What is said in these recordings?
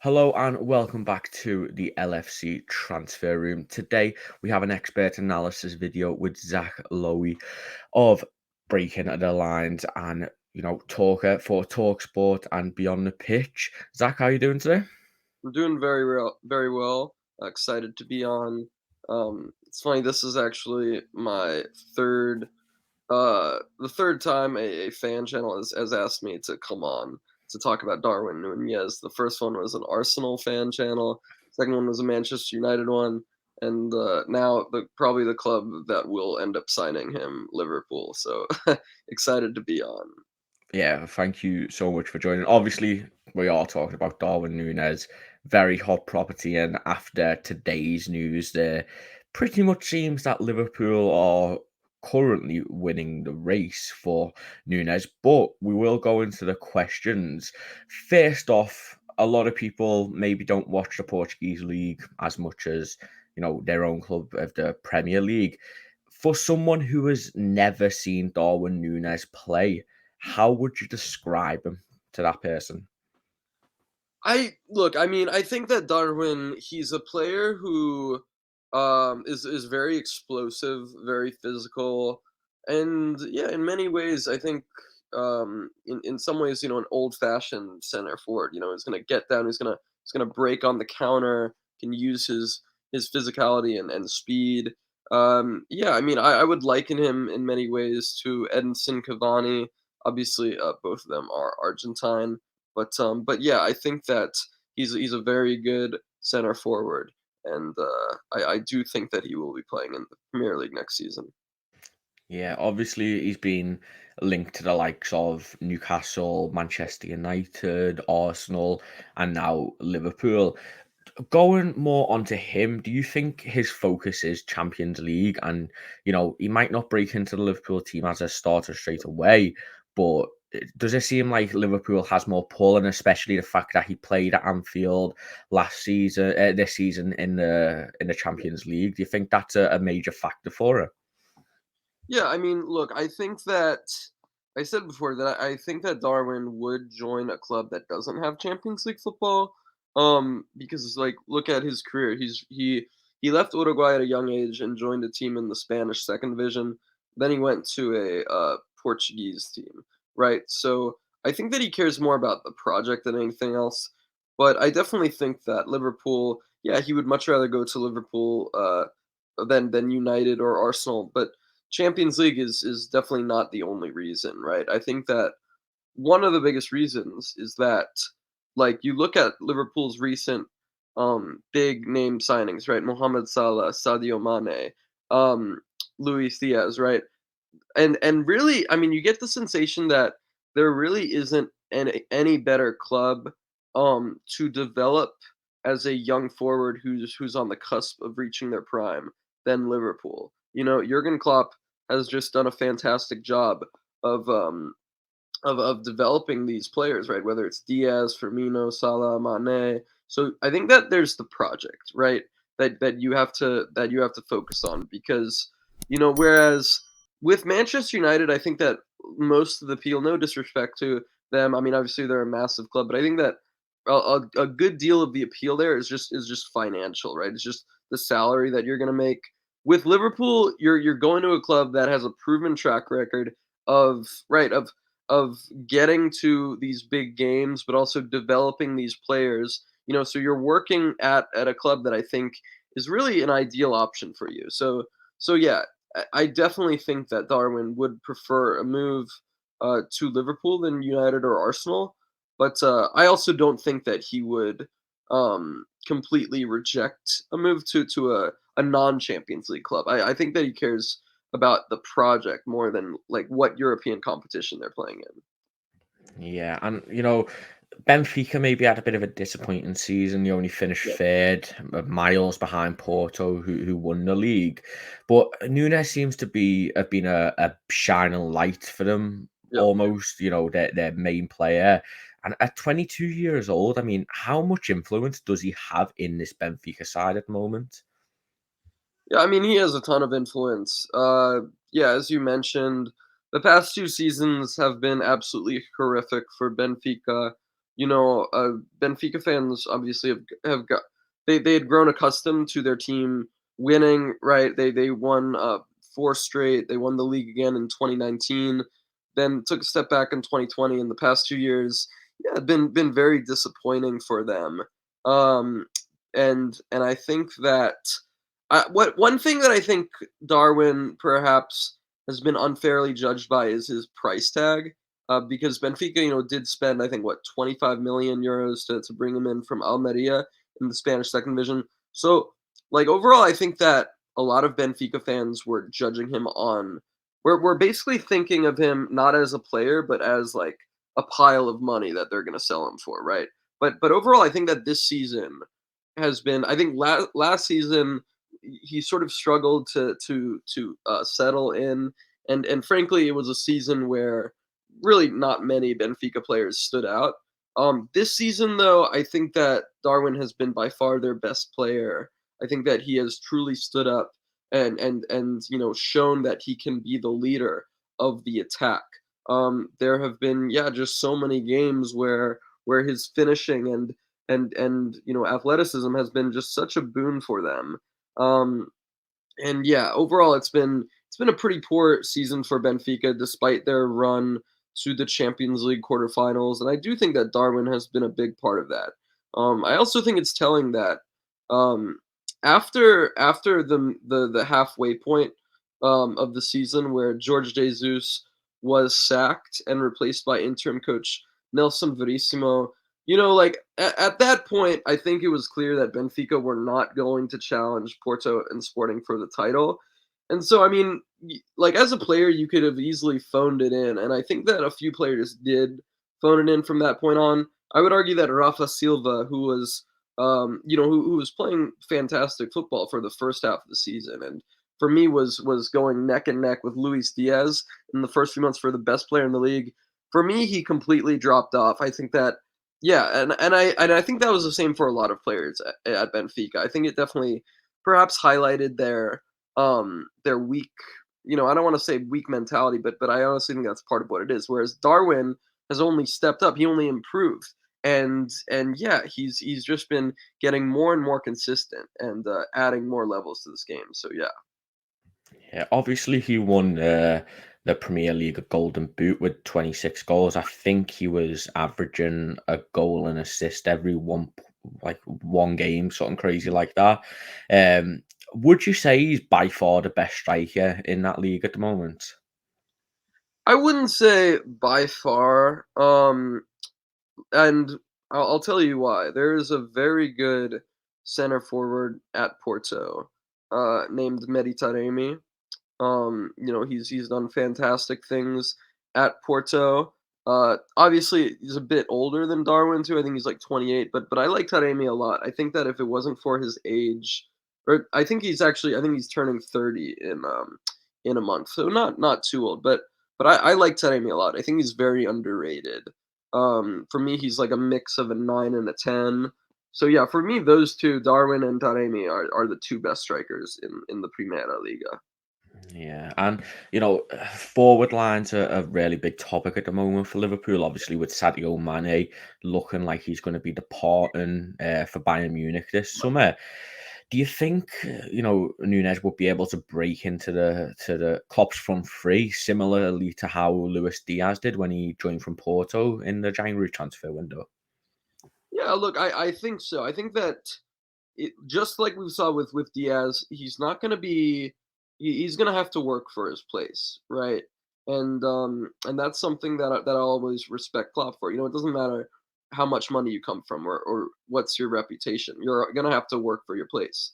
Hello and welcome back to the LFC transfer room. Today we have an expert analysis video with Zach Lowy of breaking the lines and talker for Talksport and beyond the pitch. Zach, how are you doing today? I'm doing very well. Excited to be on. It's funny. This is actually my the third time a fan channel has asked me to come on to talk about Darwin Nunez. The first one was an Arsenal fan channel. Second one was a Manchester United one, and now probably the club that will end up signing him, Liverpool. So excited to be on. Yeah, thank you so much for joining. Obviously, we are talking about Darwin Nunez, very hot property, and after today's news, there pretty much seems that Liverpool are currently winning the race for Nunez. But we will go into the questions. First off, a lot of people maybe don't watch the Portuguese league as much as their own club of the Premier League. For someone who has never seen Darwin Nunez play, how would you describe him to that person? I mean, I think that Darwin, he's a player who is very explosive, very physical, and yeah, in many ways I think in some ways, an old-fashioned center forward, he's going to get down, he's going to break on the counter, can use his physicality and speed. Yeah, I mean, I would liken him in many ways to Edinson Cavani. Obviously, both of them are Argentine, but yeah, I think that he's a very good center forward, and I do think that he will be playing in the Premier League next season. Yeah, obviously he's been linked to the likes of Newcastle, Manchester United, Arsenal, and now Liverpool. Going more onto him, do you think his focus is Champions League? And he might not break into the Liverpool team as a starter straight away, but does it seem like Liverpool has more pull, and especially the fact that he played at Anfield last season, this season in the Champions League? Do you think that's a major factor for him? Yeah, I mean, look, I think that I said before that I think that Darwin would join a club that doesn't have Champions League football. Because it's like, look at his career. He left Uruguay at a young age and joined a team in the Spanish second division. Then he went to a Portuguese team, right? So I think that he cares more about the project than anything else. But I definitely think that Liverpool, yeah, he would much rather go to Liverpool than United or Arsenal. But Champions League is definitely not the only reason, right? I think that one of the biggest reasons is that, like, you look at Liverpool's recent big name signings, right? Mohamed Salah, Sadio Mane, um, Luis Diaz, right? And really, I mean, you get the sensation that there really isn't any better club to develop as a young forward who's on the cusp of reaching their prime than Liverpool. Jurgen Klopp has just done a fantastic job of of developing these players, right? Whether it's Diaz, Firmino, Salah, Mane. So I think that there's the project, right? That you have to focus on because whereas with Manchester United, I think that most of the appeal, no disrespect to them, I mean obviously they're a massive club, but I think that a good deal of the appeal there is just financial, right? It's just the salary that you're going to make. With Liverpool, you're going to a club that has a proven track record of right of getting to these big games, but also developing these players. So you're working at a club that I think is really an ideal option for you. So yeah, I definitely think that Darwin would prefer a move to Liverpool than United or Arsenal. But I also don't think that he would completely reject a move to a non Champions League club. I think that he cares about the project more than like what European competition they're playing in. Yeah, and Benfica maybe had a bit of a disappointing season. They only finished Yep. third, miles behind Porto, who won the league. But Nunes seems to be have been a shining light for them, Yep. almost. Their main player. And at 22 years old, I mean, how much influence does he have in this Benfica side at the moment? Yeah, I mean, he has a ton of influence. Yeah, as you mentioned, the past 2 seasons have been absolutely horrific for Benfica. Benfica fans obviously have got they had grown accustomed to their team winning, right? They won 4 straight. They won the league again in 2019, then took a step back in 2020. In the past 2 years, yeah, been very disappointing for them. Um, and I think that what one thing that I think Darwin perhaps has been unfairly judged by is his price tag. Because Benfica, did spend I think what 25 million euros to bring him in from Almeria in the Spanish second division. So like overall, I think that a lot of Benfica fans were judging him on. We're basically thinking of him not as a player, but as like a pile of money that they're going to sell him for, right? But overall, I think that this season has been. I think last season he sort of struggled to settle in, and frankly, it was a season where really not many Benfica players stood out. This season, though, I think that Darwin has been by far their best player. I think that he has truly stood up and shown that he can be the leader of the attack. There have been just so many games where his finishing and athleticism has been just such a boon for them. Um, and yeah, overall, it's been a pretty poor season for Benfica, despite their run to the Champions League quarterfinals. And I do think that Darwin has been a big part of that. I also think it's telling that um, after the halfway point of the season, where George Jesus was sacked and replaced by interim coach Nelson Verissimo, like at that point, I think it was clear that Benfica were not going to challenge Porto and Sporting for the title. And so, I mean, like as a player, you could have easily phoned it in. And I think that a few players did phone it in from that point on. I would argue that Rafa Silva, who was, who was playing fantastic football for the first half of the season, and for me was going neck and neck with Luis Diaz in the first few months for the best player in the league. For me, he completely dropped off. I think that and I think that was the same for a lot of players at Benfica. I think it definitely perhaps highlighted their weak, I don't want to say weak mentality, but I honestly think that's part of what it is. Whereas Darwin has only stepped up, he only improved, and yeah, he's just been getting more and more consistent and adding more levels to this game. So yeah. Yeah, obviously he won the Premier League Golden Boot with 26 goals. I think he was averaging a goal and assist every one game, something crazy like that. Would you say he's by far the best striker in that league at the moment? I wouldn't say by far. And I'll tell you why. There is a very good center forward at Porto, named Mehdi Taremi. He's done fantastic things at Porto. Obviously, he's a bit older than Darwin too. I think he's like 28, but I like Taremi a lot. I think that if it wasn't for his age, or I think he's turning 30 in a month, so not too old. But I like Taremi a lot. I think he's very underrated. For me, he's like a mix of a 9 and a 10. So yeah, for me, those two, Darwin and Taremi, are the two best strikers in the Primera Liga. Yeah, and forward lines are a really big topic at the moment for Liverpool. Obviously, with Sadio Mane looking like he's going to be departing for Bayern Munich this summer. Do you think Nunez would be able to break into the Klopp's front three, similarly to how Luis Diaz did when he joined from Porto in the January transfer window? Yeah, look, I think so. I think that just like we saw with Diaz, he's not going to be he's going to have to work for his place, right? And that's something that I always respect Klopp for. It doesn't matter how much money you come from or what's your reputation. You're going to have to work for your place.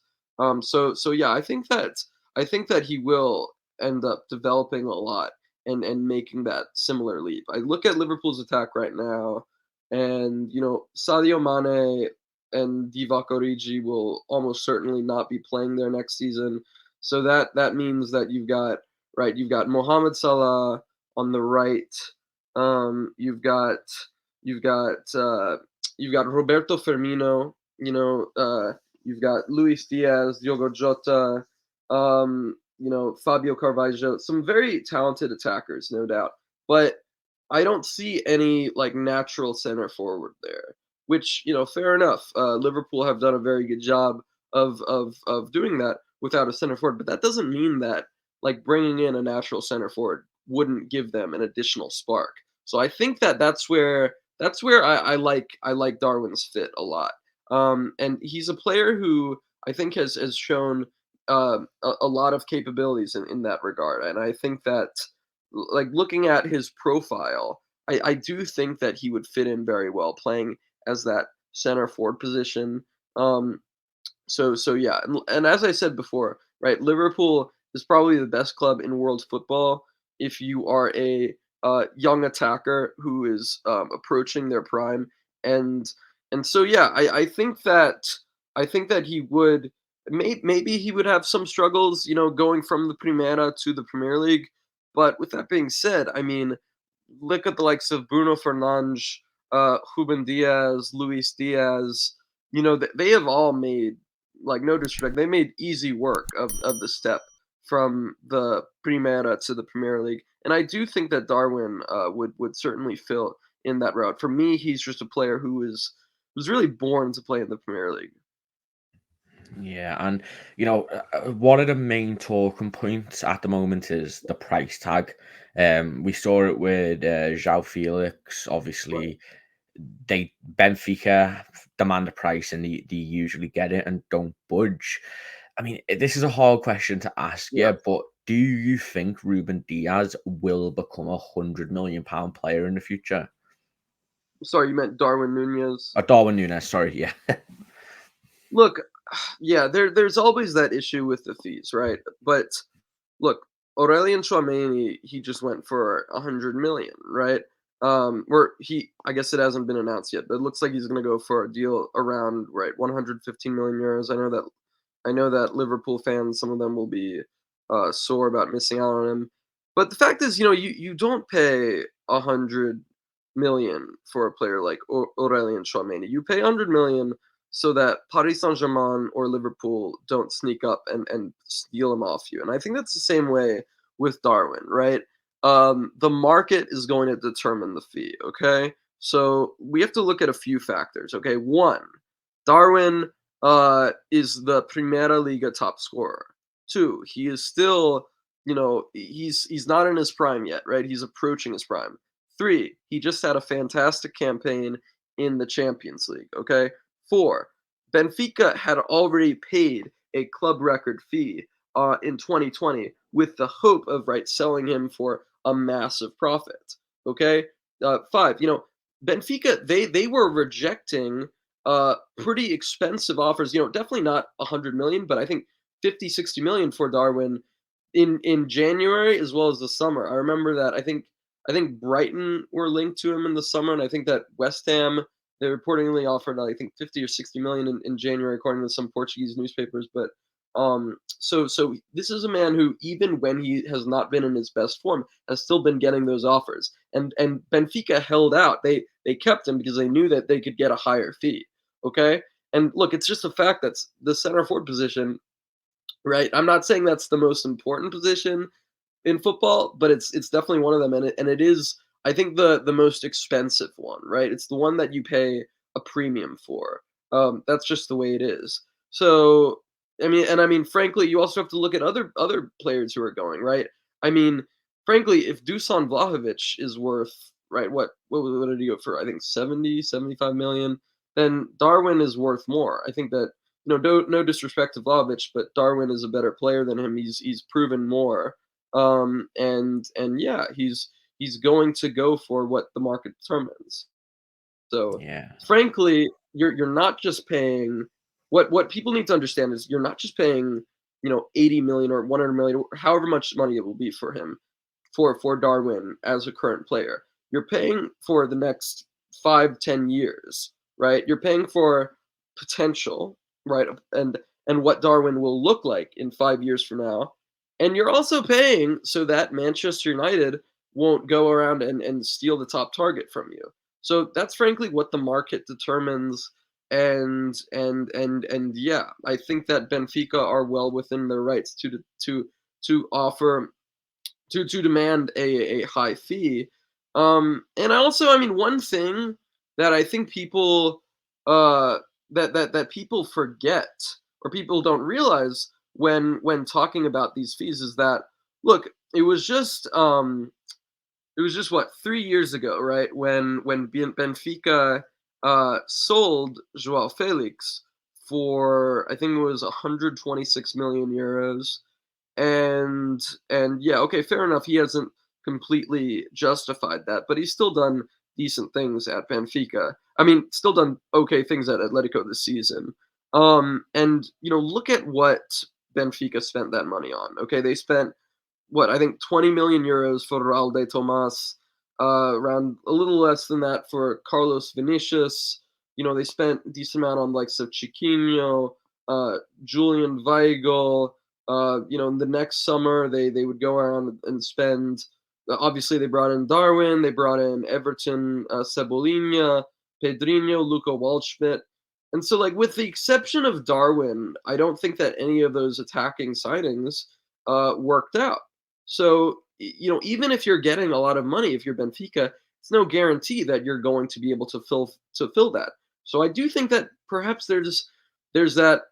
So yeah, I think that he will end up developing a lot and making that similar leap. I look at Liverpool's attack right now, and Sadio Mane and Divock Origi will almost certainly not be playing there next season. So that means that you've got Mohamed Salah on the right. You've got Roberto Firmino. You've got Luis Diaz, Diogo Jota, Fabio Carvalho. Some very talented attackers, no doubt. But I don't see any like natural center forward there. Which fair enough. Liverpool have done a very good job of doing that without a center forward, but that doesn't mean that like bringing in a natural center forward wouldn't give them an additional spark. So I think that that's where I like Darwin's fit a lot. And he's a player who I think has shown a lot of capabilities in that regard. And I think that like looking at his profile, I do think that he would fit in very well playing as that center forward position. Um, so yeah, and as I said before, right, Liverpool is probably the best club in world football if you are a young attacker who is approaching their prime, and so yeah, I think that he would maybe he would have some struggles, going from the Primera to the Premier League. But with that being said, I mean, look at the likes of Bruno Fernandes, Ruben Diaz, Luis Diaz. They have all made, like, no disrespect, they made easy work of the step from the Primera to the Premier League. And I do think that Darwin would certainly fill in that route. For me, he's just a player who was really born to play in the Premier League. Yeah, and one of the main talking points at the moment is the price tag. We saw it with João Felix. Right. Obviously, they Benfica demand a price, and they usually get it and don't budge. I mean, this is a hard question to ask, Yeah. yeah, but do you think Ruben Diaz will become £100 million player in the future? Sorry, you meant Darwin Nunez. Darwin Nunez, sorry, yeah. Look, yeah, there's always that issue with the fees, right? But look, Aurelian Chouameni, he just went for 100 million, right? Where I guess it hasn't been announced yet, but it looks like he's going to go for a deal around right 115 million euros. I know that Liverpool fans, some of them will be sore about missing out on him, but the fact is, you don't pay 100 million for a player like Aurelian Chouameni. You pay 100 million so that Paris Saint Germain or Liverpool don't sneak up and steal him off you. And I think that's the same way with Darwin, right? The market is going to determine the fee. Okay, so we have to look at a few factors. Okay, one, Darwin is the Primera Liga top scorer. Two, he is still, he's not in his prime yet, right? He's approaching his prime. Three, he just had a fantastic campaign in the Champions League. Okay. Four, Benfica had already paid a club record fee in 2020 with the hope of selling him for a massive profit. Okay. Five, Benfica they were rejecting pretty expensive offers. Definitely not 100 million, but I think 50, 60 million for Darwin in January as well as the summer. I remember that. I think Brighton were linked to him in the summer, and I think that West Ham they reportedly offered I think 50 or 60 million in January, according to some Portuguese newspapers. But so this is a man who, even when he has not been in his best form, has still been getting those offers. And Benfica held out. They kept him because they knew that they could get a higher fee. Okay, and look, it's just a fact that's the center forward position, right? I'm not saying that's the most important position in football, but it's definitely one of them, and it is, I think, the most expensive one, right? It's the one that you pay a premium for. That's just the way it is. So I mean, frankly, you also have to look at other players who are going, right. I mean, frankly, if Dusan Vlahovic is worth, right, what did he go for? I think 70, 75 million. Then Darwin is worth more. I think that, no disrespect to Vlahovic, but Darwin is a better player than him. He's proven more, and yeah, he's going to go for what the market determines. So, Yeah. frankly, you're not just paying, what people need to understand is you're not just paying, 80 million or 100 million, or however much money it will be for him, for Darwin as a current player. You're paying for the next 5, 10 years, right? You're paying for potential, right? And what Darwin will look like in 5 years from now. And you're also paying so that Manchester United won't go around and steal the top target from you. So that's frankly what the market determines. And yeah, I think that Benfica are well within their rights to offer to demand a high fee. And I mean, one thing that I think people uh that people forget or people don't realize when talking about these fees is that look, it was just what 3 years ago, right? When Benfica sold Joao Felix for I think it was 126 million euros, and yeah, okay, fair enough. He hasn't completely justified that, but he's still done decent things at Benfica. I mean, still done okay things at Atletico this season. And look at what Benfica spent that money on. Okay, they spent what I think 20 million euros for Raul de Tomas, around a little less than that for Carlos Vinicius. They spent a decent amount on like so Chiquinho, Julian Weigl. In the next summer they would go around and spend. Obviously, they brought in Darwin, they brought in Everton, Cebolinha, Pedrinho, Luca Waldschmidt. And so, like, with the exception of Darwin, I don't think that any of those attacking signings worked out. So, even if you're getting a lot of money, if you're Benfica, it's no guarantee that you're going to be able to fill that. So I do think that perhaps there's that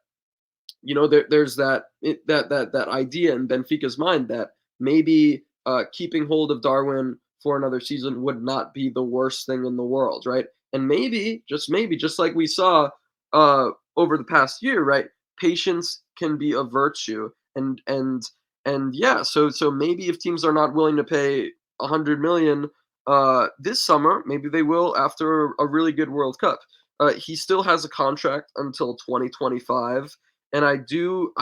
there's that idea in Benfica's mind that maybe keeping hold of Darwin for another season would not be the worst thing in the world, right? And maybe, just like we saw over the past year, right? Patience can be a virtue, and yeah, so maybe if teams are not willing to pay 100 million this summer, maybe they will after a really good World Cup. He still has a contract until 2025, and I do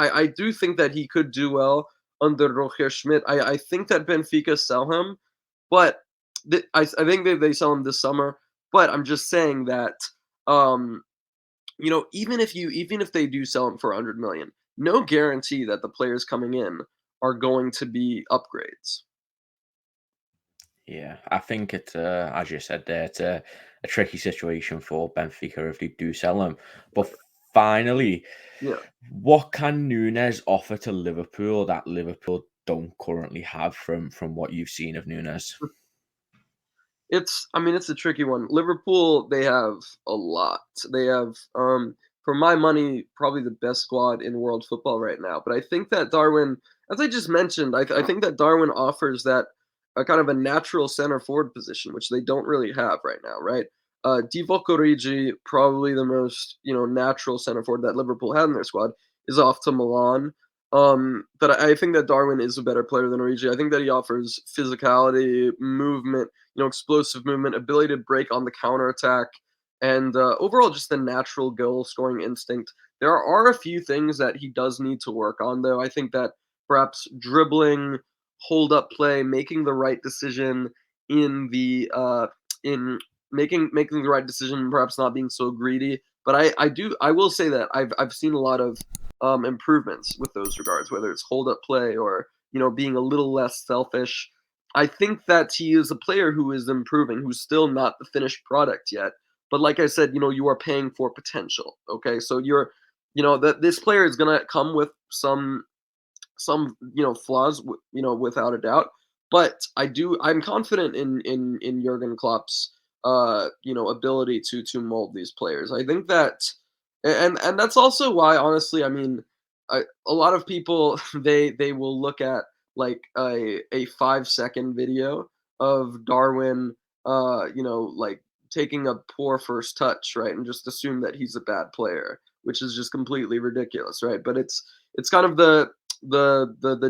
think that he could do well under Roger Schmidt. I think that Benfica sell him, but I think they sell him this summer. But I'm just saying that um, even if they do sell him for 100 million, no guarantee that the players coming in are going to be upgrades. Yeah, I think it's as you said there, it's a tricky situation for Benfica if they do sell him. But finally, Yeah. what can Nunez offer to Liverpool that Liverpool don't currently have from what you've seen of Nunez? I mean, it's a tricky one. Liverpool, they have a lot. They have, for my money, probably the best squad in world football right now. But I think that Darwin, as I just mentioned, I think that Darwin offers that a kind of a natural center forward position, which they don't really have right now, right? Divock Origi, probably the most natural center forward that Liverpool had in their squad, is off to Milan. But I think that Darwin is a better player than Origi. I think that he offers physicality, movement, explosive movement, ability to break on the counterattack, and overall just the natural goal scoring instinct. There are a few things that he does need to work on, though. I think that perhaps dribbling, hold up play, making the right decision in making the right decision, perhaps not being so greedy. But I will say that I've seen a lot of improvements with those regards, whether it's hold up play or being a little less selfish. I think that he is a player who is improving, who's still not the finished product yet. But like I said, you are paying for potential. Okay, so that this player is gonna come with some flaws, without a doubt. But I'm confident in Jurgen Klopp's ability to mold these players. I think that, and that's also why, honestly, I mean, a lot of people they will look at like a 5-second video of Darwin, like taking a poor first touch, right, and just assume that he's a bad player, which is just completely ridiculous, right? But it's kind of the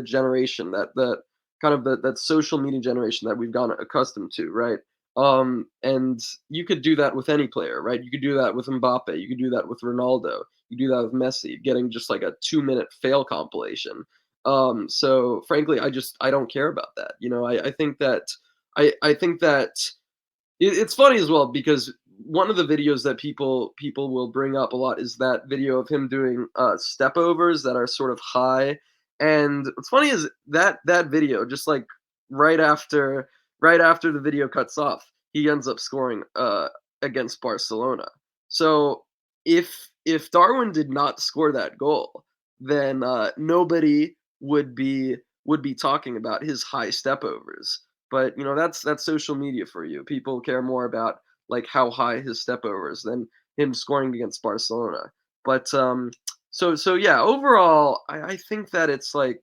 generation that kind of that social media generation that we've gotten accustomed to, right? And you could do that with any player, right? You could do that with Mbappe, you could do that with Ronaldo, you do that with Messi, getting just like a 2-minute fail compilation. So frankly, I don't care about that. I think that I think that it's funny as well because one of the videos that people will bring up a lot is that video of him doing step overs that are sort of high. And what's funny is that video, just like right after right after the video cuts off, he ends up scoring against Barcelona. So if Darwin did not score that goal, then nobody would be talking about his high step overs. But that's social media for you. People care more about like how high his step over is than him scoring against Barcelona. But so yeah, overall, I think that it's like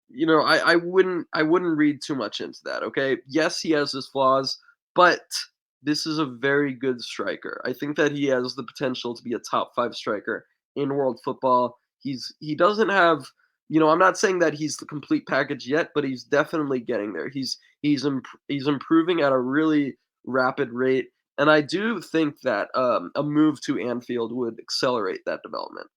I wouldn't read too much into that. Okay, yes, he has his flaws, but this is a very good striker. I think that he has the potential to be a top five striker in world football. He doesn't have. I'm not saying that he's the complete package yet, but he's definitely getting there. He's improving at a really rapid rate, and I do think that a move to Anfield would accelerate that development.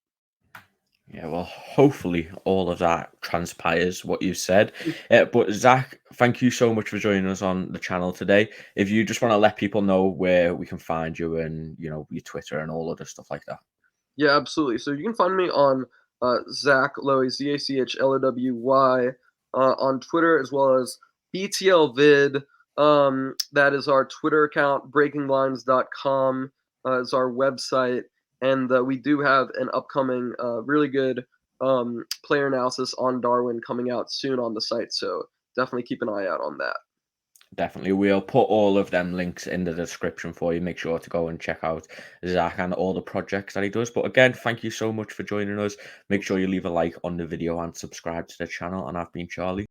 Yeah, well, hopefully all of that transpires what you said. But Zach, thank you so much for joining us on the channel today. If you just want to let people know where we can find you and your Twitter and all other stuff like that. Yeah, absolutely. So you can find me on Zach Lowy, ZACHLOWY, on Twitter, as well as BTLVid. That is our Twitter account. BreakingLines.com is our website. And we do have an upcoming really good player analysis on Darwin coming out soon on the site. So definitely keep an eye out on that. Definitely. We'll put all of them links in the description for you. Make sure to go and check out Zach and all the projects that he does. But again, thank you so much for joining us. Make sure you leave a like on the video and subscribe to the channel. And I've been Charlie.